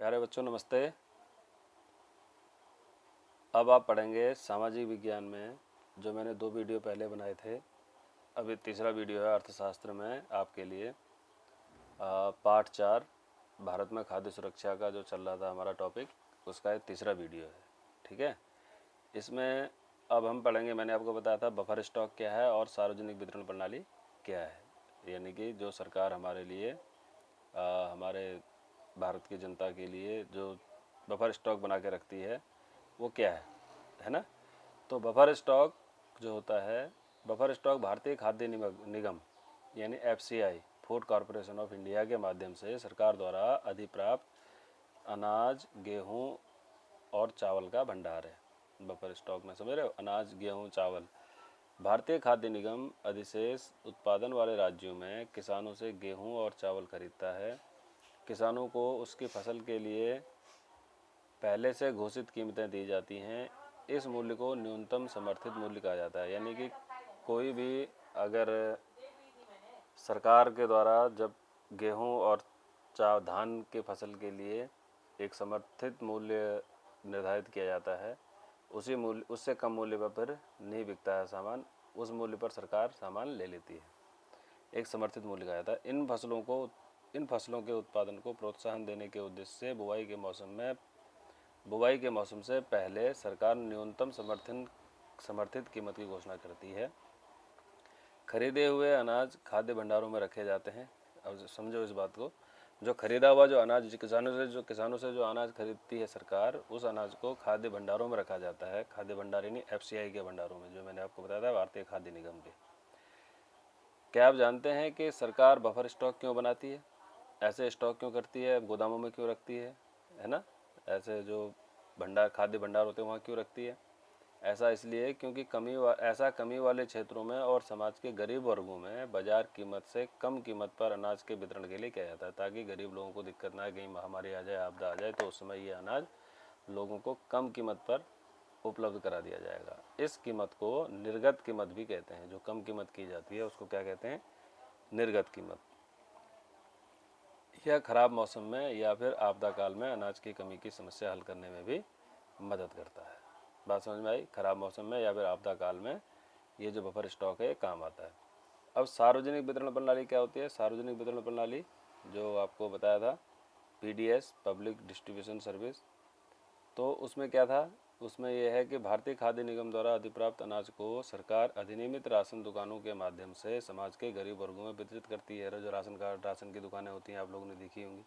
प्यारे बच्चों नमस्ते। अब आप पढ़ेंगे सामाजिक विज्ञान में जो मैंने 2 वीडियो पहले बनाए थे। अभी तीसरा वीडियो है अर्थशास्त्र में आपके लिए। पाठ 4 भारत में खाद्य सुरक्षा का जो चल रहा था हमारा टॉपिक, उसका ये तीसरा वीडियो है। ठीक है, इसमें अब हम पढ़ेंगे, मैंने आपको बताया था बफर स्टॉक क्या है और सार्वजनिक वितरण प्रणाली क्या है। यानी कि जो सरकार हमारे लिए हमारे भारत की जनता के लिए जो बफर स्टॉक बना के रखती है वो क्या है ना। तो बफर स्टॉक जो होता है, बफर स्टॉक भारतीय खाद्य निगम यानी FCI, food corporation of India के माध्यम से सरकार द्वारा अधिप्राप्त अनाज, गेहूं और चावल का भंडार है। बफर स्टॉक में समझ रहे हो, अनाज, गेहूं, चावल। भारतीय खाद्य निगम अधिशेष उत्पादन वाले राज्यों में किसानों से गेहूं और चावल खरीदता है। किसानों को उसकी फसल के लिए पहले से घोषित कीमतें दी जाती हैं। इस मूल्य को न्यूनतम समर्थित मूल्य कहा जाता है। यानी कि कोई भी अगर सरकार के द्वारा जब गेहूं और धान के फसल के लिए एक समर्थित मूल्य निर्धारित किया जाता है, उसी मूल्य उससे कम मूल्य पर फिर नहीं बिकता है सामान, उस मूल्य पर सरकार सामान ले लेती है। एक समर्थित मूल्य कहा जाता है। इन फसलों के उत्पादन को प्रोत्साहन देने के उद्देश्य से बुवाई के मौसम से पहले सरकार न्यूनतम समर्थित कीमत की घोषणा करती है। खरीदे हुए अनाज खाद्य भंडारों में रखे जाते हैं। अब समझो इस बात को, जो खरीदा हुआ जो अनाज किसानों से जो अनाज खरीदती है सरकार, उस अनाज को खाद्य भंडारों में रखा जाता है। खाद्य भंडार यानी एफसीआई के भंडारों में, जो मैंने आपको बताया था, भारतीय खाद्य निगम के। क्या आप जानते हैं कि सरकार बफर स्टॉक क्यों बनाती है? ऐसे स्टॉक क्यों करती है, गोदामों में क्यों रखती है ना? ऐसे जो खाद्य भंडार होते हैं वहाँ क्यों रखती है? ऐसा इसलिए क्योंकि कमी वाले क्षेत्रों में और समाज के गरीब वर्गों में बाजार कीमत से कम कीमत पर अनाज के वितरण के लिए किया जाता है, ताकि गरीब लोगों को दिक्कत ना आए। कहीं महामारी आ जाए, आपदा आ जाए, तो उस समय ये अनाज लोगों को कम कीमत पर उपलब्ध करा दिया जाएगा। इस कीमत को निर्गत कीमत भी कहते हैं। जो कम कीमत की जाती है उसको क्या कहते हैं? निर्गत कीमत। यह खराब मौसम में या फिर आपदा काल में अनाज की कमी की समस्या हल करने में भी मदद करता है। बात समझ में आई? खराब मौसम में या फिर आपदा काल में ये जो बफर स्टॉक है काम आता है। अब सार्वजनिक वितरण प्रणाली क्या होती है? सार्वजनिक वितरण प्रणाली जो आपको बताया था, पीडीएस, पब्लिक डिस्ट्रीब्यूशन सर्विस, तो उसमें क्या था? उसमें यह है कि भारतीय खाद्य निगम द्वारा अधिप्राप्त अनाज को सरकार अधिनियमित राशन दुकानों के माध्यम से समाज के गरीब वर्गों में वितरित करती है। जो राशन की दुकानें होती हैं, आप लोगों ने देखी होंगी।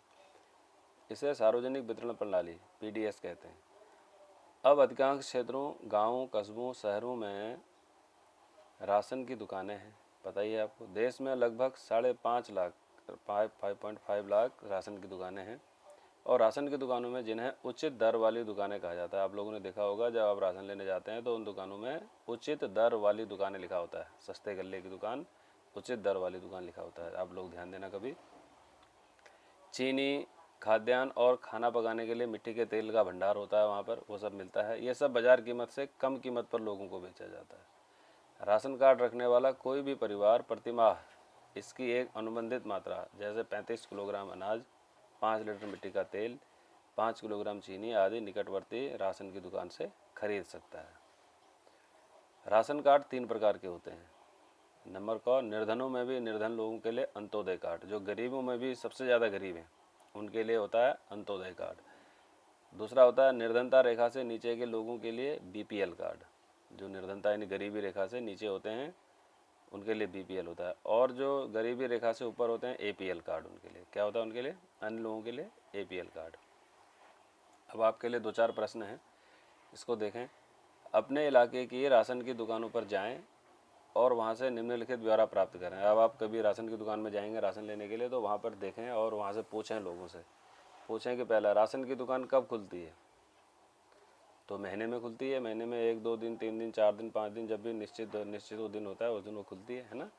इसे सार्वजनिक वितरण प्रणाली पीडीएस कहते हैं। अब अधिकांश क्षेत्रों, गांवों, कस्बों, शहरों में राशन की दुकानें हैं। पता ही है आपको, देश में लगभग 5.5 लाख राशन की दुकानें हैं। और राशन की दुकानों में जिन्हें उचित दर वाली दुकानें कहा जाता है, आप लोगों ने देखा होगा जब आप राशन लेने जाते हैं तो उन दुकानों में उचित दर वाली दुकानें लिखा होता है। सस्ते गल्ले की दुकान, उचित दर वाली दुकान लिखा होता है। आप लोग ध्यान देना कभी। चीनी, खाद्यान्न और खाना पकाने के लिए मिट्टी के तेल का भंडार होता है, वहाँ पर वो सब मिलता है। ये सब बाजार कीमत से कम कीमत पर लोगों को बेचा जाता है। राशन कार्ड रखने वाला कोई भी परिवार प्रतिमाह इसकी एक अनुबंधित मात्रा, जैसे 35 किलोग्राम अनाज, 5 लीटर मिट्टी का तेल, 5 किलोग्राम चीनी आदि निकटवर्ती राशन की दुकान से खरीद सकता है। राशन कार्ड 3 प्रकार के होते हैं। नंबर का, निर्धनों में भी, निर्धन लोगों के लिए अंत्योदय कार्ड, जो गरीबों में भी सबसे ज़्यादा गरीब हैं उनके लिए होता है अंत्योदय कार्ड। दूसरा होता है निर्धनता रेखा से नीचे के लोगों के लिए बीपीएल कार्ड। जो निर्धनता यानी गरीबी रेखा से नीचे होते हैं उनके लिए बीपीएल होता है। और जो गरीबी रेखा से ऊपर होते हैं एपीएल कार्ड। उनके लिए क्या होता है? उनके लिए, अन्य लोगों के लिए एपीएल कार्ड। अब आपके लिए 2-4 प्रश्न हैं, इसको देखें। अपने इलाके की राशन की दुकानों पर जाएं और वहाँ से निम्नलिखित ब्यौरा प्राप्त करें। अब आप कभी राशन की दुकान में जाएंगे राशन लेने के लिए, तो वहाँ पर देखें और वहाँ से पूछें, लोगों से पूछें कि पहला, राशन की दुकान कब खुलती है? तो महीने में खुलती है। महीने में 1-2 दिन, 3 दिन, 4 दिन, 5 दिन, जब भी निश्चित वो दिन होता है उस दिन वो खुलती है ना।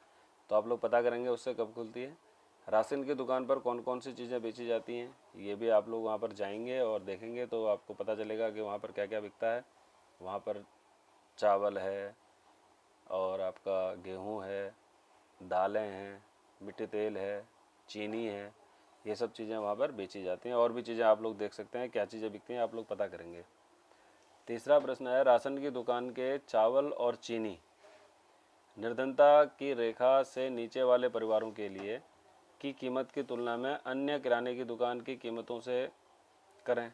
तो आप लोग पता करेंगे उससे कब खुलती है। राशन की दुकान पर कौन कौन सी चीज़ें बेची जाती हैं, ये भी आप लोग वहाँ पर जाएंगे और देखेंगे तो आपको पता चलेगा कि वहाँ पर क्या क्या बिकता है। वहाँ पर चावल है और आपका गेहूँ है, दालें हैं, मिट्टी तेल है, चीनी है, ये सब चीज़ें वहाँ पर बेची जाती हैं। और भी चीज़ें आप लोग देख सकते हैं, क्या चीज़ें बिकती हैं आप लोग पता करेंगे। तीसरा प्रश्न है, राशन की दुकान के चावल और चीनी निर्धनता की रेखा से नीचे वाले परिवारों के लिए की कीमत की तुलना में अन्य किराने की दुकान की कीमतों से करें।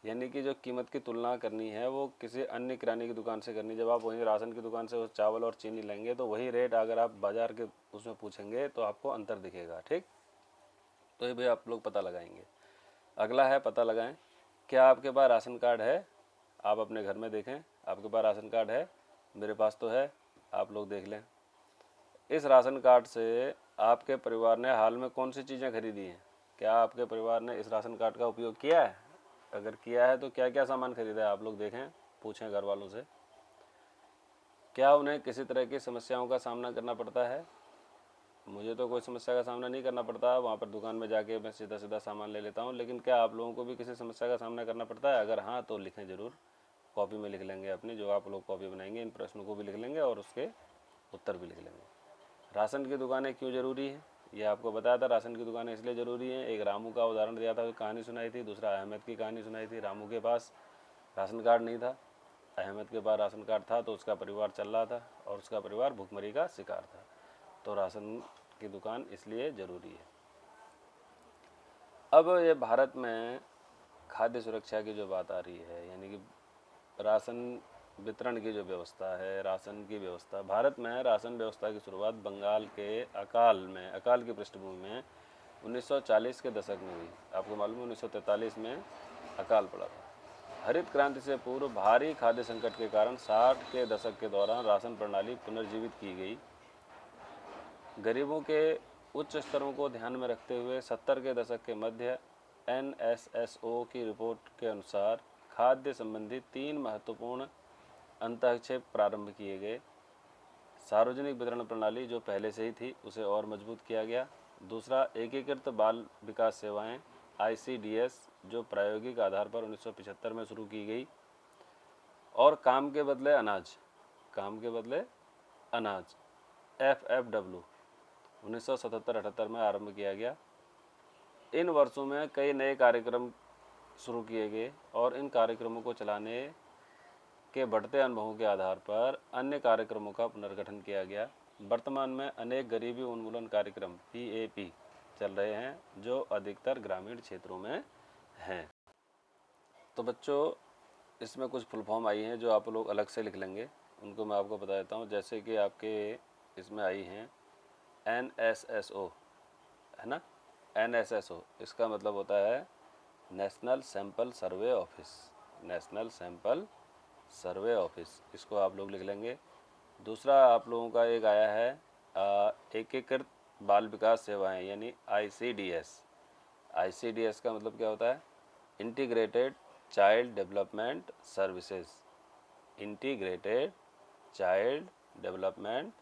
यानी कि जो कीमत की तुलना करनी है वो किसी अन्य किराने की दुकान से करनी। जब आप वहीं राशन की दुकान से उस चावल और चीनी लेंगे तो वही रेट अगर आप बाज़ार के उसमें पूछेंगे तो आपको अंतर दिखेगा। ठीक, तो ये भी आप लोग पता लगाएंगे। अगला है, पता लगाएं क्या आपके पास राशन कार्ड है। आप अपने घर में देखें, आपके पास राशन कार्ड है। मेरे पास तो है, आप लोग देख लें। इस राशन कार्ड से आपके परिवार ने हाल में कौन सी चीज़ें खरीदी हैं? क्या आपके परिवार ने इस राशन कार्ड का उपयोग किया है? अगर किया है तो क्या क्या सामान खरीदा है आप लोग देखें, पूछें घर वालों से। क्या उन्हें किसी तरह की समस्याओं का सामना करना पड़ता है? मुझे तो कोई समस्या का सामना नहीं करना पड़ता, वहाँ पर दुकान में जाके मैं सीधा सीधा सामान ले लेता हूँ। लेकिन क्या आप लोगों को भी किसी समस्या का सामना करना पड़ता है? अगर हाँ तो लिखें ज़रूर, कॉपी में लिख लेंगे अपनी, जो आप लोग कॉपी बनाएंगे इन प्रश्नों को भी लिख लेंगे और उसके उत्तर भी लिख लेंगे। राशन की दुकानें क्यों ज़रूरी है? ये आपको बताया था, राशन की दुकानें इसलिए ज़रूरी हैं। एक रामू का उदाहरण दिया था, कहानी सुनाई थी। दूसरा अहमद की कहानी सुनाई थी। रामू के पास राशन कार्ड नहीं था, अहमद के पास राशन कार्ड था, तो उसका परिवार चल रहा था और उसका परिवार भुखमरी का शिकार था। तो राशन की दुकान इसलिए ज़रूरी है। अब ये भारत में खाद्य सुरक्षा की जो बात आ रही है, यानी कि राशन वितरण की जो व्यवस्था है, राशन की व्यवस्था, भारत में राशन व्यवस्था की शुरुआत बंगाल के अकाल की पृष्ठभूमि में 1940 के दशक में हुई। आपको मालूम है 1943 में अकाल पड़ा था। हरित क्रांति से पूर्व भारी खाद्य संकट के कारण 60 के दशक के दौरान राशन प्रणाली पुनर्जीवित की गई। गरीबों के उच्च स्तरों को ध्यान में रखते हुए 70 के दशक के मध्य NSSO की रिपोर्ट के अनुसार खाद्य संबंधी 3 महत्वपूर्ण अंतःक्षेप प्रारंभ किए गए। सार्वजनिक वितरण प्रणाली जो पहले से ही थी उसे और मजबूत किया गया। दूसरा, एकीकृत बाल विकास सेवाएं ICDS जो प्रायोगिक आधार पर 1975 में शुरू की गई। और काम के बदले अनाज FFW 1977-78 में आरंभ किया गया। इन वर्षों में कई नए कार्यक्रम शुरू किए गए और इन कार्यक्रमों को चलाने के बढ़ते अनुभवों के आधार पर अन्य कार्यक्रमों का पुनर्गठन किया गया। वर्तमान में अनेक गरीबी उन्मूलन कार्यक्रम PAP चल रहे हैं जो अधिकतर ग्रामीण क्षेत्रों में हैं। तो बच्चों, इसमें कुछ फुल फॉर्म आई हैं जो आप लोग अलग से लिख लेंगे, उनको मैं आपको बता देता हूँ। जैसे कि आपके इसमें आई हैं NSSO, है ना। NSSO इसका मतलब होता है national sample survey office, national sample survey office, इसको आप लोग लिख लेंगे। दूसरा आप लोगों का एक आया है एकीकृत बाल विकास सेवाएं यानी ICDS। ICDS का मतलब क्या होता है? Integrated child development services, integrated child development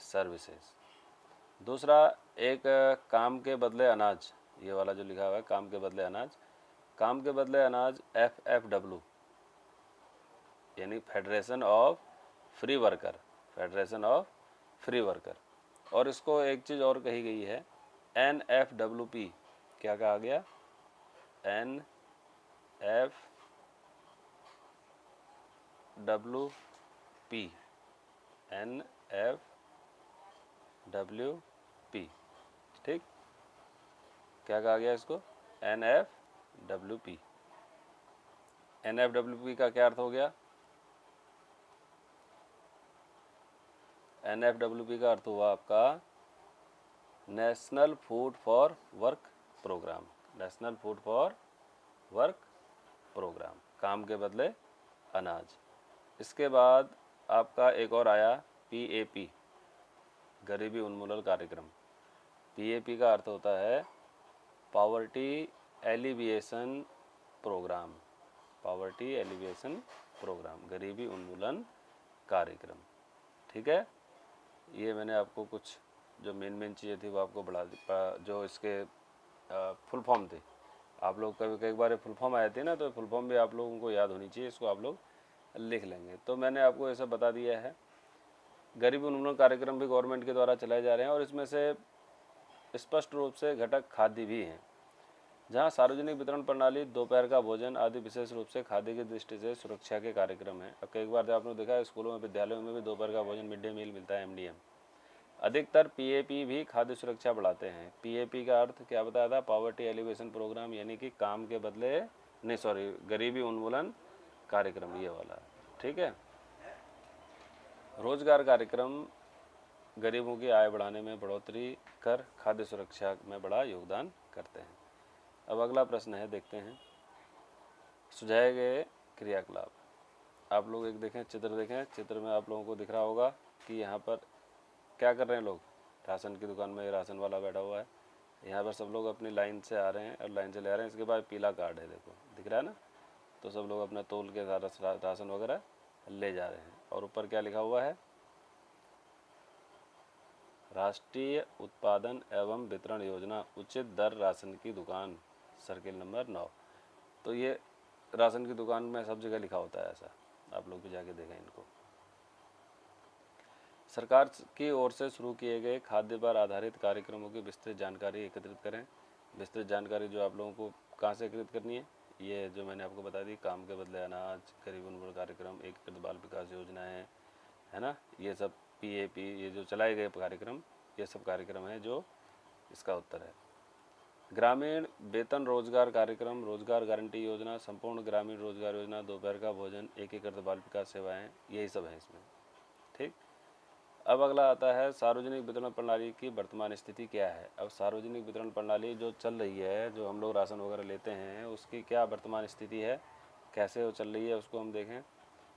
services. दूसरा एक काम के बदले अनाज, ये वाला जो लिखा हुआ है काम के बदले अनाज, काम के बदले अनाज FFW यानी federation of free worker, federation of free worker. और इसको एक चीज़ और कही गई है NFWP, क्या कहा गया? NFWP, NFWP, ठीक, क्या कहा गया इसको? NFWP। NFWP का क्या अर्थ हो गया? NFWP का अर्थ हुआ आपका national food for work programme, national food for work programme, काम के बदले अनाज। इसके बाद आपका एक और आया PAP, गरीबी उन्मूलन कार्यक्रम। PAP का अर्थ होता है poverty alleviation programme, poverty alleviation programme, गरीबी उन्मूलन कार्यक्रम, ठीक है। ये मैंने आपको कुछ जो मेन चीज़ें थी वो आपको बढ़ा दी, जो इसके फुल फॉर्म थे। आप लोग कई बार फुल फॉर्म आए थे ना, तो फुल फॉर्म भी आप लोगों को याद होनी चाहिए, इसको आप लोग लिख लेंगे। तो मैंने आपको ये सब बता दिया है। गरीबी उन्मूलन कार्यक्रम भी गवर्नमेंट के द्वारा चलाए जा रहे हैं और इसमें से स्पष्ट रूप से घटक खाद्य भी हैं। जहां सार्वजनिक वितरण प्रणाली, दोपहर का भोजन आदि विशेष रूप से खाद्य की दृष्टि से सुरक्षा के कार्यक्रम है। अब कई बार आपने देखा है स्कूलों में, विद्यालयों में भी दोपहर का भोजन, मिड डे मील मिलता है, MDM। अधिकतर PAP भी खाद्य सुरक्षा बढ़ाते हैं। PAP का अर्थ क्या बताया था? पॉवर्टी एलिवेशन प्रोग्राम, यानी कि काम के बदले नहीं, सॉरी, गरीबी उन्मूलन कार्यक्रम, ये वाला। ठीक है। रोजगार कार्यक्रम गरीबों की आय बढ़ाने में बढ़ोतरी कर खाद्य सुरक्षा में बड़ा योगदान करते हैं। अब अगला प्रश्न है, देखते हैं। सुझाए गए क्रियाकलाप। आप लोग एक देखें, चित्र देखें। चित्र में आप लोगों को दिख रहा होगा कि यहाँ पर क्या कर रहे हैं लोग? राशन की दुकान में राशन वाला बैठा हुआ है। यहाँ पर सब लोग अपनी लाइन से आ रहे हैं और लाइन से ले आ रहे हैं। इसके बाद पीला कार्ड है, देखो दिख रहा है ना। तो सब लोग अपना तोल के राशन वगैरह ले जा रहे हैं। और ऊपर क्या लिखा हुआ है? राष्ट्रीय उत्पादन एवं वितरण योजना, उचित दर राशन की दुकान, सर्किल नंबर 9। तो ये राशन की दुकान में सब जगह लिखा होता है ऐसा, आप लोग भी जाके देखें इनको। सरकार की ओर से शुरू किए गए खाद्य पर आधारित कार्यक्रमों की विस्तृत जानकारी एकत्रित करें। विस्तृत जानकारी जो आप लोगों को कहाँ से एकत्रित करनी है? ये जो मैंने आपको बता दी, काम के बदले अनाज, गरीब उन्मूलन कार्यक्रम, एकीकृत बाल विकास योजनाएं, है ना, ये सब PAP, ये जो चलाए गए कार्यक्रम, ये सब कार्यक्रम है जो इसका उत्तर है। ग्रामीण वेतन रोजगार कार्यक्रम, रोजगार गारंटी योजना, संपूर्ण ग्रामीण रोजगार योजना, दोपहर का भोजन, एकीकृत बाल विकास सेवाएं, यही सब है इसमें। ठीक। अब अगला आता है, सार्वजनिक वितरण प्रणाली की वर्तमान स्थिति क्या है? अब सार्वजनिक वितरण प्रणाली जो चल रही है, जो हम लोग राशन वगैरह लेते हैं, उसकी क्या वर्तमान स्थिति है, कैसे वो चल रही है, उसको हम देखें।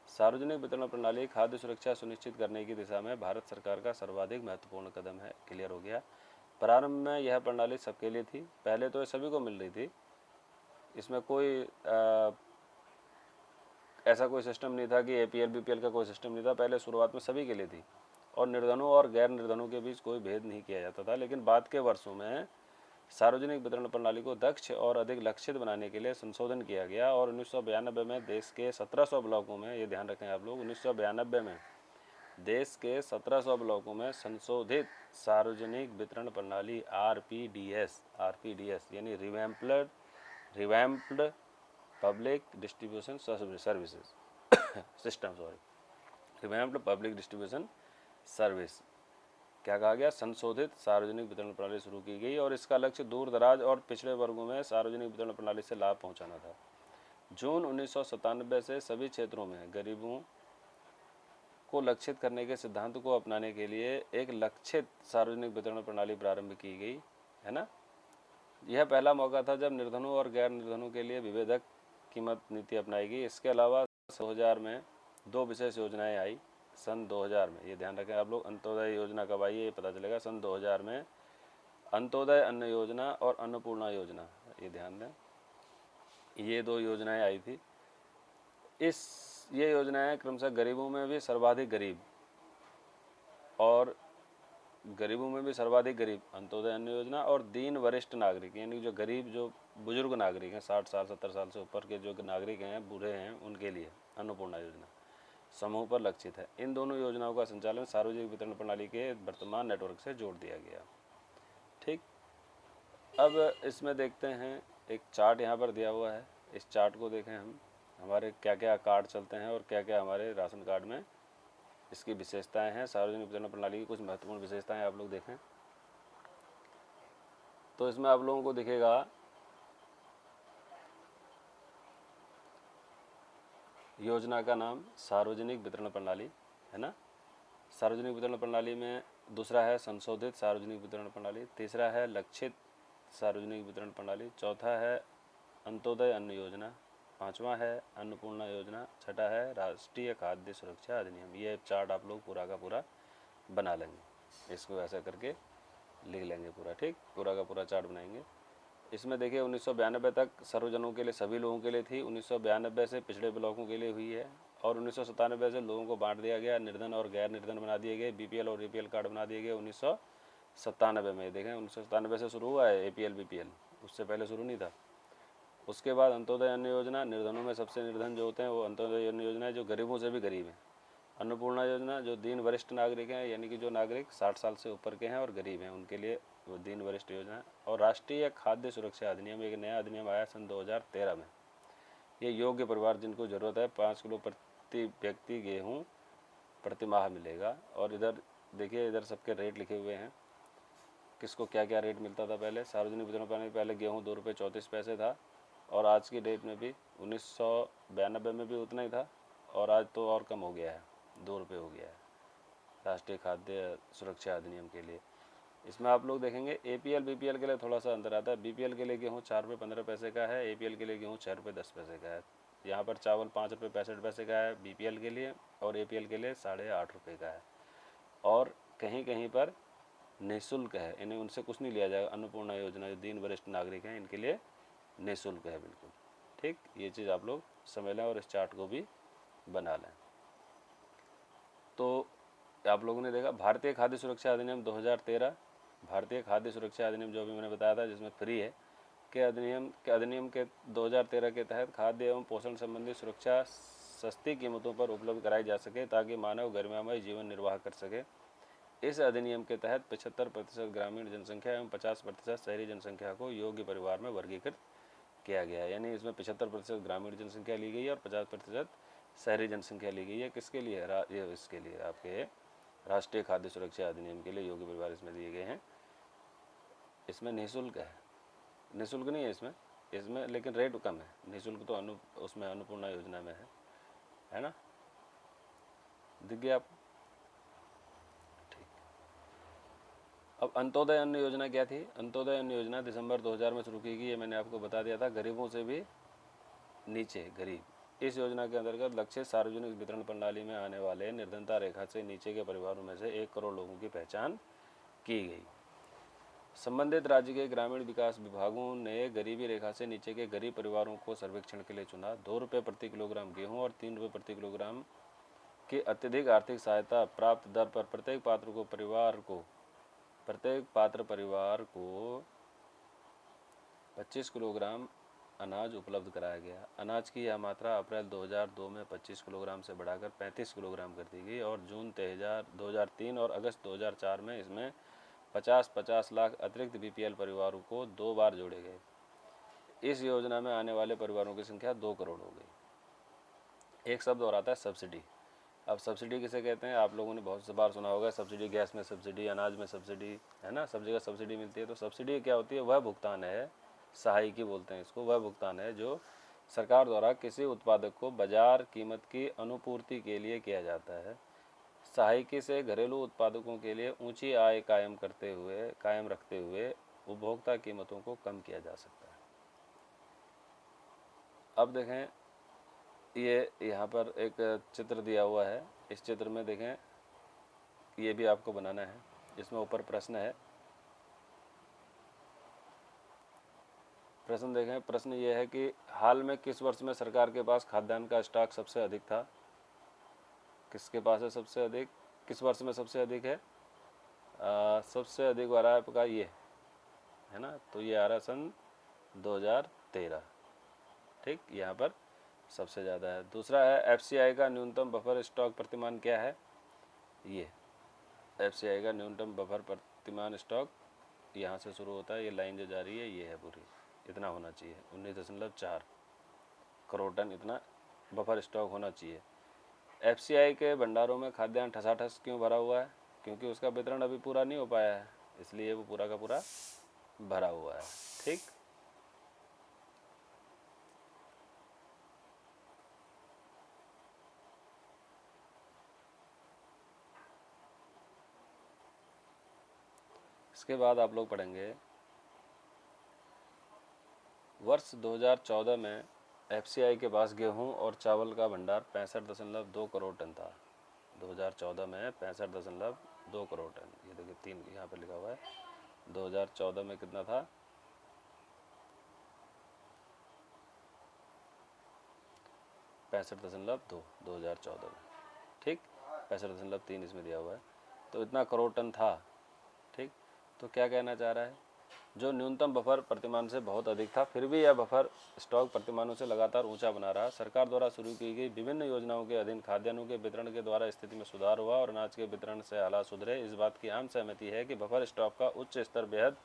सार्वजनिक वितरण प्रणाली खाद्य सुरक्षा सुनिश्चित करने की दिशा में भारत सरकार का सर्वाधिक महत्वपूर्ण कदम है। क्लियर हो गया। प्रारंभ में यह प्रणाली सबके लिए थी। पहले तो ये सभी को मिल रही थी, इसमें कोई ऐसा कोई सिस्टम नहीं था कि APL BPL का कोई सिस्टम नहीं था। पहले शुरुआत में सभी के लिए थी और निर्धनों और गैर निर्धनों के बीच कोई भेद नहीं किया जाता था। लेकिन बाद के वर्षों में सार्वजनिक वितरण प्रणाली को दक्ष और अधिक लक्षित बनाने के लिए संशोधन किया गया और 1992 में देश के 1700 ब्लॉकों में, ये ध्यान रखें आप लोग, 1992 में देश के 1700 ब्लॉकों में संशोधित सार्वजनिक वितरण प्रणाली RPDS यानी revamped public distribution services system, revamped public distribution service, क्या कहा गया? संशोधित सार्वजनिक वितरण प्रणाली शुरू की गई और इसका लक्ष्य दूर दराज और पिछड़े वर्गों में सार्वजनिक वितरण प्रणाली से लाभ पहुंचाना था। जून 1997 से सभी क्षेत्रों में गरीबों को लक्षित करने के सिद्धांत को अपनाने के लिए एक लक्षित सार्वजनिक वितरण प्रणाली प्रारंभ की गई, है ना। यह पहला मौका था जब निर्धनों और गैर निर्धनों के लिए विभेदक कीमत नीति अपनाई गई। इसके अलावा 2000 में 2 विशेष योजनाएं आई। सन 2000 में, ये ध्यान रखें आप लोग, अंत्योदय योजना कब आई है ये पता चलेगा। सन 2000 में अंत्योदय अन्न योजना और अन्नपूर्णा योजना, ये ध्यान दें, ये 2 योजनाएं आई थी। ये योजनाएं क्रमशः गरीबों में भी सर्वाधिक गरीब और गरीबों में भी सर्वाधिक गरीब अंत्योदय अन्न योजना और दीन वरिष्ठ नागरिक, यानी जो गरीब, जो बुजुर्ग नागरिक हैं, 60 साल 70 साल से ऊपर के जो नागरिक हैं, बूढ़े हैं, उनके लिए अन्नपूर्णा योजना समूह पर लक्षित है। इन दोनों योजनाओं का संचालन सार्वजनिक वितरण प्रणाली के वर्तमान नेटवर्क से जोड़ दिया गया। ठीक। अब इसमें देखते हैं, एक चार्ट यहाँ पर दिया हुआ है। इस चार्ट को देखें हम, हमारे क्या क्या कार्ड चलते हैं और क्या क्या हमारे राशन कार्ड में इसकी विशेषताएं हैं। सार्वजनिक वितरण प्रणाली की कुछ महत्वपूर्ण विशेषताएं आप लोग देखें तो इसमें आप लोगों को दिखेगा योजना का नाम सार्वजनिक वितरण प्रणाली, है ना। सार्वजनिक वितरण प्रणाली में दूसरा है संशोधित सार्वजनिक वितरण प्रणाली, तीसरा है लक्षित सार्वजनिक वितरण प्रणाली, चौथा है अंत्योदय अन्न योजना, पांचवा है अन्नपूर्णा योजना, छठा है राष्ट्रीय खाद्य सुरक्षा अधिनियम। ये चार्ट आप लोग पूरा का पूरा बना लेंगे, इसको ऐसा करके लिख लेंगे पूरा। ठीक, पूरा का पूरा चार्ट बनाएंगे। इसमें देखिए 1992 तक सर्वजनों के लिए, सभी लोगों के लिए थी। 1992 से पिछड़े ब्लॉकों के लिए हुई है और 1997 से लोगों को बांट दिया गया, निर्धन और गैर निर्धन बना दिए गए, BPL और APL कार्ड बना दिए गए 1997 में। देखें 1997 से शुरू हुआ है APL BPL, उससे पहले शुरू नहीं था। उसके बाद अंत्योदय अन्न योजना, निर्धनों में सबसे निर्धन जो होते हैं वो अंत्योदय अन्न योजना है, जो गरीबों से भी गरीब हैं। अन्नपूर्णा योजना, जो दीन वरिष्ठ नागरिक हैं, यानी कि जो नागरिक 60 साल से ऊपर के हैं और गरीब हैं, उनके लिए वो दीन वरिष्ठ योजना। और राष्ट्रीय खाद्य सुरक्षा अधिनियम, एक नया अधिनियम आया सन 2013 में। ये योग्य परिवार जिनको ज़रूरत है 5 किलो प्रति व्यक्ति गेहूँ प्रति माह मिलेगा। और इधर देखिए, इधर सबके रेट लिखे हुए हैं, किसको क्या क्या रेट मिलता था पहले। सार्वजनिक वितरण प्रणाली पहले गेहूँ 2 रुपये 34 पैसे था, और आज की डेट में भी 1992 में भी उतना ही था, और आज तो और कम हो गया है, 2 रुपये हो गया है राष्ट्रीय खाद्य सुरक्षा अधिनियम के लिए। इसमें आप लोग देखेंगे APL BPL के लिए थोड़ा सा अंतर आता है। BPL के लिए गेहूँ 4 रुपये 15 पैसे का है, APL के लिए गेहूँ 6 रुपये 10 पैसे का है। यहाँ पर चावल 5 रुपये 65 पैसे का है BPL के लिए, और APL के लिए 8.5 रुपये का है। और कहीं कहीं पर निःशुल्क है, इन्हें उनसे कुछ नहीं लिया जाएगा। अन्नपूर्णा योजना जो दीन वरिष्ठ नागरिक हैं, इनके लिए निःशुल्क है बिल्कुल। ठीक, ये चीज़ आप लोग समझ लें और इस चार्ट को भी बना लें। तो आप लोगों ने देखा भारतीय खाद्य सुरक्षा अधिनियम 2013, भारतीय खाद्य सुरक्षा अधिनियम जो भी मैंने बताया था जिसमें फ्री है, के अधिनियम के 2013 के तहत खाद्य एवं पोषण संबंधी सुरक्षा सस्ती कीमतों पर उपलब्ध कराई जा सके ताकि मानव गरिमामय जीवन निर्वाह कर सके। इस अधिनियम के तहत 75% ग्रामीण जनसंख्या एवं 50% शहरी जनसंख्या को योग्य परिवार में वर्गीकृत किया गया है। यानी इसमें 75% ग्रामीण जनसंख्या ली गई है और 50% शहरी जनसंख्या ली गई है। किसके लिए? ये इसके लिए, आपके राष्ट्रीय खाद्य सुरक्षा अधिनियम के लिए योग्य परिवार इसमें दिए गए हैं। इसमें निःशुल्क है, निःशुल्क नहीं है इसमें लेकिन रेट कम है। निःशुल्क तो उसमें अन्नपूर्णा योजना में है ना, दिख गया आपको? ठीक। अब अंत्योदय अन्न योजना क्या थी? अंत्योदय अन्न योजना दिसंबर 2000 में शुरू की गई, ये मैंने आपको बता दिया था। गरीबों से भी नीचे गरीब। इस योजना के अंतर्गत लक्ष्य सार्वजनिक वितरण प्रणाली में आने वाले निर्धनता रेखा से नीचे के परिवारों में से 1 करोड़ लोगों की पहचान की गई। संबंधित राज्य के ग्रामीण विकास विभागों ने गरीबी रेखा से नीचे के गरीब परिवारों को सर्वेक्षण के लिए चुना। 2 रुपये प्रति किलोग्राम गेहूं और 3 रुपये प्रति किलोग्राम की अत्यधिक आर्थिक सहायता प्राप्त दर पर प्रत्येक पात्र परिवार को 25 किलोग्राम अनाज उपलब्ध कराया गया। अनाज की यह मात्रा अप्रैल 2002 में 25 किलोग्राम से बढ़ाकर 35 किलोग्राम कर दी गई, और जून 2003 और अगस्त 2004 में इसमें 50-50 लाख अतिरिक्त BPL परिवारों को 2 बार जोड़े गए। इस योजना में आने वाले परिवारों की संख्या 2 करोड़ हो गई। एक शब्द और आता है सब्सिडी। अब सब्सिडी किसे कहते हैं? आप लोगों ने बहुत से बार सुना होगा, सब्सिडी गैस में सब्सिडी, अनाज में सब्सिडी, है ना, सब जगह सब्सिडी मिलती है। तो सब्सिडी क्या होती है? वह भुगतान है, सहायकी बोलते हैं इसको, वह भुगतान है जो सरकार द्वारा किसी उत्पादक को बाजार कीमत की अनुपूर्ति के लिए किया जाता है। सहायकी से घरेलू उत्पादकों के लिए ऊंची आय कायम रखते हुए उपभोक्ता कीमतों को कम किया जा सकता है। अब देखें, ये यहाँ पर एक चित्र दिया हुआ है। इस चित्र में देखें, ये भी आपको बनाना है। इसमें ऊपर प्रश्न है, प्रश्न देखें। प्रश्न ये है कि हाल में किस वर्ष में सरकार के पास खाद्यान्न का स्टॉक सबसे अधिक था? किसके पास है सबसे अधिक? किस वर्ष में सबसे अधिक है? सबसे अधिक आ रहा है आपका ये, है ना, तो ये आ रहा है सन 2013। ठीक, यहाँ पर सबसे ज़्यादा है। दूसरा है FCI का न्यूनतम बफर स्टॉक प्रतिमान क्या है? ये FCI का न्यूनतम बफर प्रतिमान स्टॉक यहाँ से शुरू होता है, ये लाइन जो जा रही है ये है पूरी, इतना होना चाहिए, 19.4 करोड़ टन इतना बफर स्टॉक होना चाहिए। FCI के भंडारों में खाद्यान्न ठसाठस क्यों भरा हुआ है? क्योंकि उसका वितरण अभी पूरा नहीं हो पाया है, इसलिए वो पूरा का पूरा भरा हुआ है। ठीक, इसके बाद आप लोग पढ़ेंगे वर्ष 2014 में FCI के पास गेहूं और चावल का भंडार 65.2 करोड़ टन था। 2014 में 65.2 करोड़ टन, ये देखिए 3 यहाँ पर लिखा हुआ है। 2014 में कितना था? 65.2 2014 में। ठीक, 65.3 इसमें दिया हुआ है, तो इतना करोड़ टन था। ठीक, तो क्या कहना चाह रहा है? जो न्यूनतम बफर प्रतिमान से बहुत अधिक था, फिर भी यह बफर स्टॉक प्रतिमानों से लगातार ऊंचा बना रहा। सरकार द्वारा शुरू की गई विभिन्न योजनाओं के अधीन खाद्यान्नों के वितरण के द्वारा स्थिति में सुधार हुआ और अनाज के वितरण से हालात सुधरे। इस बात की आम सहमति है कि बफर स्टॉक का उच्च स्तर बेहद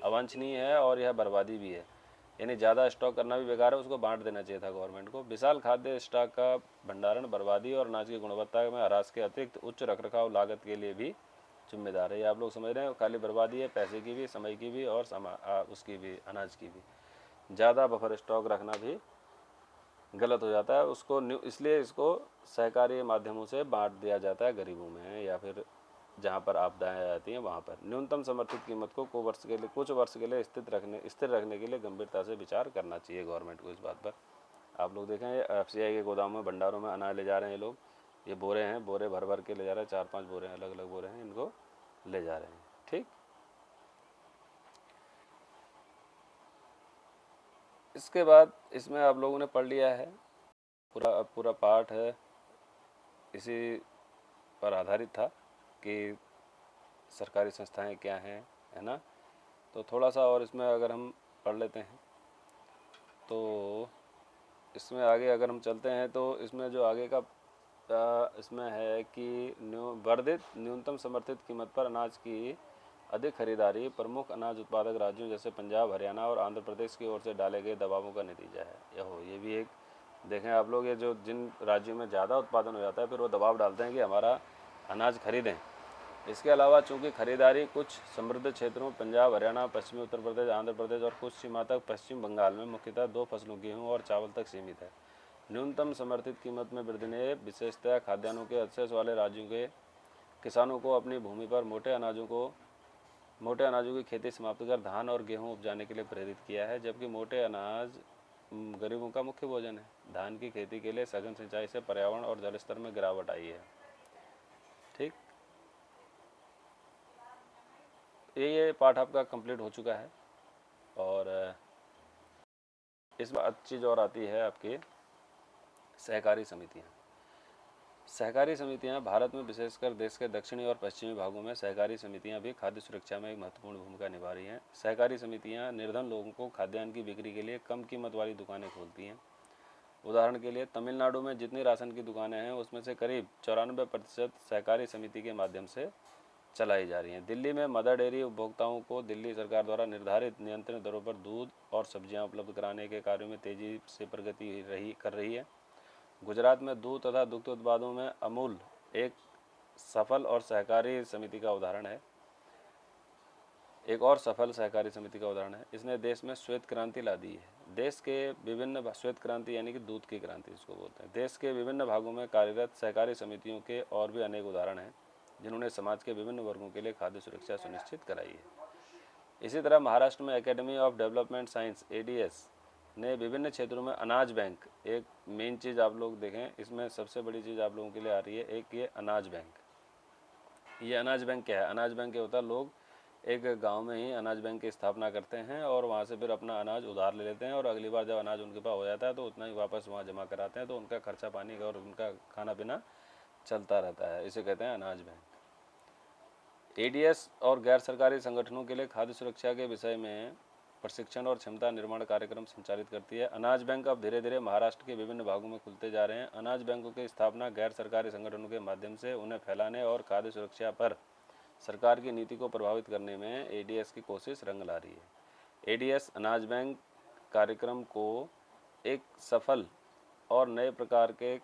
अवांछनीय है और यह बर्बादी भी है। यानी ज़्यादा स्टॉक करना भी बेकार है, उसको बांट देना चाहिए था गवर्नमेंट को। विशाल खाद्य स्टॉक का भंडारण बर्बादी और अनाज की गुणवत्ता में ह्रास के अतिरिक्त उच्च रखरखाव लागत के लिए भी जिम्मेदार है। ये आप लोग समझ रहे हैं, खाली बर्बादी है, पैसे की भी, समय की भी और उसकी भी, अनाज की भी। ज़्यादा बफर स्टॉक रखना भी गलत हो जाता है। उसको इसलिए इसको सहकारी माध्यमों से बांट दिया जाता है गरीबों में, या फिर जहाँ पर आपदाएं आ जाती हैं वहाँ पर। न्यूनतम समर्थित कीमत को कुछ वर्ष के लिए स्थिर रखने के लिए गंभीरता से विचार करना चाहिए गवर्नमेंट को इस बात पर। आप लोग देखें, FCI के गोदामों में, भंडारों में अनाज ले जा रहे हैं ये लोग। ये बोरे हैं, बोरे भर भर के ले जा रहे हैं, 4-5 बोरे हैं, अलग अलग बोरे हैं, इनको ले जा रहे हैं। ठीक, इसके बाद इसमें आप लोगों ने पढ़ लिया है, पूरा पाठ है इसी पर आधारित था कि सरकारी संस्थाएं क्या हैं, है ना। तो थोड़ा सा और इसमें अगर हम पढ़ लेते हैं तो इसमें आगे अगर हम चलते हैं तो इसमें जो आगे का इसमें है कि वर्धित न्यूनतम समर्थित कीमत पर अनाज की अधिक खरीदारी प्रमुख अनाज उत्पादक राज्यों जैसे पंजाब, हरियाणा और आंध्र प्रदेश की ओर से डाले गए दबावों का नतीजा है। ये भी एक देखें आप लोग, ये जो जिन राज्यों में ज़्यादा उत्पादन हो जाता है फिर वो दबाव डालते हैं कि हमारा अनाज खरीदें। इसके अलावा चूंकि खरीदारी कुछ समृद्ध क्षेत्रों पंजाब, हरियाणा, पश्चिमी उत्तर प्रदेश, आंध्र प्रदेश और कुछ सीमा तक पश्चिम बंगाल में मुख्यतः 2 फसलों गेहूँ और चावल तक सीमित है। न्यूनतम समर्थित कीमत में वृद्धि ने विशेषतः खाद्यान्नों के एक्सेस वाले राज्यों के किसानों को अपनी भूमि पर मोटे अनाजों की खेती समाप्त कर धान और गेहूं उपजाने के लिए प्रेरित किया है, जबकि मोटे अनाज गरीबों का मुख्य भोजन है। धान की खेती के लिए सघन सिंचाई से पर्यावरण और जल स्तर में गिरावट आई है। ठीक, ये पार्ट आपका कंप्लीट हो चुका है। और इसमें अच्छी चीज़ और आती है आपकी सहकारी समितियाँ। सहकारी समितियाँ भारत में विशेषकर देश के दक्षिणी और पश्चिमी भागों में सहकारी समितियाँ भी खाद्य सुरक्षा में एक महत्वपूर्ण भूमिका निभा रही हैं। सहकारी समितियाँ निर्धन लोगों को खाद्यान्न की बिक्री के लिए कम कीमत वाली दुकानें खोलती हैं। उदाहरण के लिए तमिलनाडु में जितनी राशन की दुकानें हैं उसमें से करीब 94% सहकारी समिति के माध्यम से चलाई जा रही हैं। दिल्ली में मदर डेयरी उपभोक्ताओं को दिल्ली सरकार द्वारा निर्धारित नियंत्रित दरों पर दूध और सब्जियां उपलब्ध कराने के कार्यों में तेजी से प्रगति कर रही है। गुजरात में दूध तथा दुग्ध उत्पादों में अमूल एक सफल और सहकारी समिति का उदाहरण है। एक और सफल सहकारी समिति का उदाहरण है। इसने देश में श्वेत क्रांति ला दी है। देश के विभिन्न श्वेत क्रांति यानी कि दूध की क्रांति इसको बोलते हैं। देश के विभिन्न भागों में कार्यरत सहकारी समितियों के और भी अनेक उदाहरण हैं जिन्होंने समाज के विभिन्न वर्गों के लिए खाद्य सुरक्षा सुनिश्चित कराई है। इसी तरह महाराष्ट्र में academy of development science ADS ने विभिन्न क्षेत्रों में अनाज बैंक, एक मेन चीज़ आप लोग देखें, इसमें सबसे बड़ी चीज़ आप लोगों के लिए आ रही है, एक ये अनाज बैंक। ये अनाज बैंक क्या है? अनाज बैंक क्या होता है, लोग एक गांव में ही अनाज बैंक की स्थापना करते हैं और वहाँ से फिर अपना अनाज उधार ले लेते हैं और अगली बार जब अनाज उनके पास हो जाता है तो उतना ही वापस वहाँ जमा कराते हैं, तो उनका खर्चा पानी और उनका खाना पीना चलता रहता है। इसे कहते हैं अनाज बैंक। ADS और गैर सरकारी संगठनों के लिए खाद्य सुरक्षा के विषय में प्रशिक्षण और क्षमता निर्माण कार्यक्रम संचालित करती है। अनाज बैंक अब धीरे धीरे महाराष्ट्र के विभिन्न भागों में खुलते जा रहे हैं। अनाज बैंकों की स्थापना गैर सरकारी संगठनों के माध्यम से उन्हें फैलाने और खाद्य सुरक्षा पर सरकार की नीति को प्रभावित करने में ADS की कोशिश रंग ला रही है। ADS अनाज बैंक कार्यक्रम को एक सफल और नए प्रकार के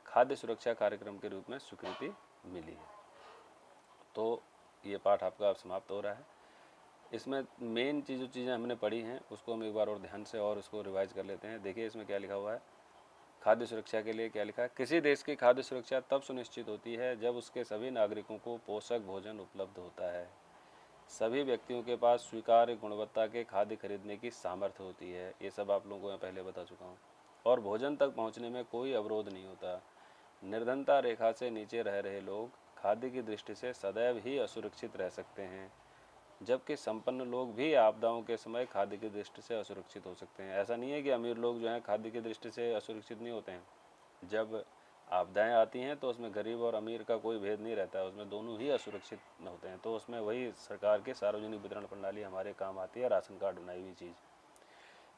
खाद्य सुरक्षा कार्यक्रम के रूप में स्वीकृति मिली है। तो ये पाठ आपका अब समाप्त हो रहा है। इसमें मेन चीज़ें हमने पढ़ी हैं उसको हम एक बार और ध्यान से और उसको रिवाइज कर लेते हैं। देखिए इसमें क्या लिखा हुआ है। खाद्य सुरक्षा के लिए क्या लिखा है? किसी देश की खाद्य सुरक्षा तब सुनिश्चित होती है जब उसके सभी नागरिकों को पोषक भोजन उपलब्ध होता है, सभी व्यक्तियों के पास स्वीकार्य गुणवत्ता के खाद्य खरीदने की सामर्थ्य होती है। ये सब आप लोगों को मैं पहले बता चुका हूँ। और भोजन तक पहुँचने में कोई अवरोध नहीं होता। निर्धनता रेखा से नीचे रह रहे लोग खाद्य की दृष्टि से सदैव ही असुरक्षित रह सकते हैं, जबकि संपन्न लोग भी आपदाओं के समय खाद्य की दृष्टि से असुरक्षित हो सकते हैं। ऐसा नहीं है कि अमीर लोग जो हैं खाद्य की दृष्टि से असुरक्षित नहीं होते हैं। जब आपदाएं आती हैं तो उसमें गरीब और अमीर का कोई भेद नहीं रहता है, उसमें दोनों ही असुरक्षित होते हैं। तो उसमें वही सरकार के सार्वजनिक वितरण प्रणाली हमारे काम आती है, राशन कार्ड बनाई हुई चीज़।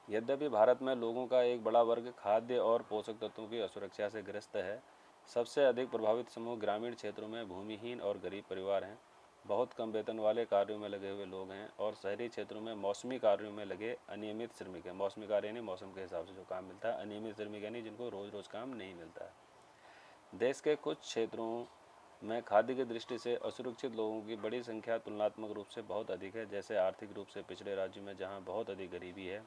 यद्यपि भारत में लोगों का एक बड़ा वर्ग खाद्य और पोषक तत्वों की असुरक्षा से ग्रस्त है। सबसे अधिक प्रभावित समूह ग्रामीण क्षेत्रों में भूमिहीन और गरीब परिवार हैं, बहुत कम वेतन वाले कार्यों में लगे हुए लोग हैं, और शहरी क्षेत्रों में मौसमी कार्यों में लगे अनियमित श्रमिक हैं। मौसमी कार्य यानी मौसम के हिसाब से जो काम मिलता है, अनियमित श्रमिक यानी जिनको रोज़ रोज़ काम नहीं मिलता है। देश के कुछ क्षेत्रों में खाद्य की दृष्टि से असुरक्षित लोगों की बड़ी संख्या तुलनात्मक रूप से बहुत अधिक है, जैसे आर्थिक रूप से पिछड़े राज्यों में जहाँ बहुत अधिक गरीबी है,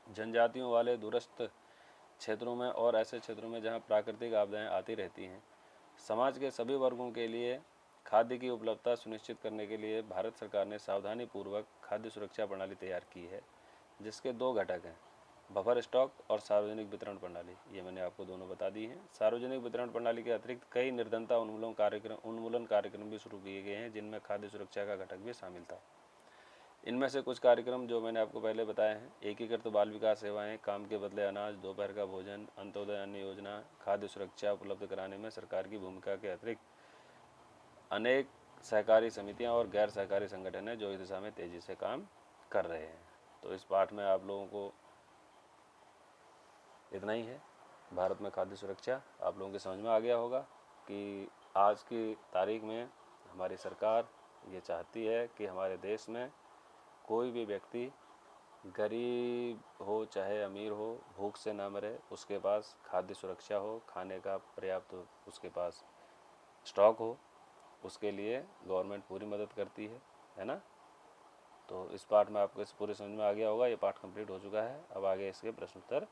जनजातियों वाले दूरस्थ क्षेत्रों में, और ऐसे क्षेत्रों में जहां प्राकृतिक आपदाएं आती रहती हैं। समाज के सभी वर्गों के लिए खाद्य की उपलब्धता सुनिश्चित करने के लिए भारत सरकार ने सावधानीपूर्वक खाद्य सुरक्षा प्रणाली तैयार की है, जिसके 2 घटक हैं, बफर स्टॉक और सार्वजनिक वितरण प्रणाली। ये मैंने आपको दोनों बता दी हैं। सार्वजनिक वितरण प्रणाली के अतिरिक्त कई निर्धनता उन्मूलन कार्यक्रम भी शुरू किए गए हैं, जिनमें खाद्य सुरक्षा का घटक भी शामिल था। इनमें से कुछ कार्यक्रम जो मैंने आपको पहले बताए हैं: एकीकृत बाल विकास सेवाएं, काम के बदले अनाज, दोपहर का भोजन, अंत्योदय अन्न योजना। खाद्य सुरक्षा उपलब्ध कराने में सरकार की भूमिका के अतिरिक्त अनेक सहकारी समितियां और गैर सहकारी संगठन हैं जो इस दिशा में तेजी से काम कर रहे हैं। तो इस पाठ में आप लोगों को इतना ही है। भारत में खाद्य सुरक्षा आप लोगों के समझ में आ गया होगा कि आज की तारीख में हमारी सरकार ये चाहती है कि हमारे देश में कोई भी व्यक्ति, गरीब हो चाहे अमीर हो, भूख से ना मरे, उसके पास खाद्य सुरक्षा हो, खाने का पर्याप्त उसके पास स्टॉक हो। उसके लिए गवर्नमेंट पूरी मदद करती है ना। तो इस पाठ में आपको इस पूरे समझ में आ गया होगा। ये पाठ कंप्लीट हो चुका है। अब आगे इसके प्रश्न उत्तर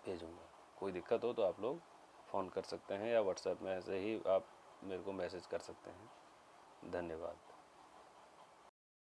भेजूँगा। कोई दिक्कत हो तो आप लोग फ़ोन कर सकते हैं या व्हाट्सएप में ऐसे ही आप मेरे को मैसेज कर सकते हैं। धन्यवाद।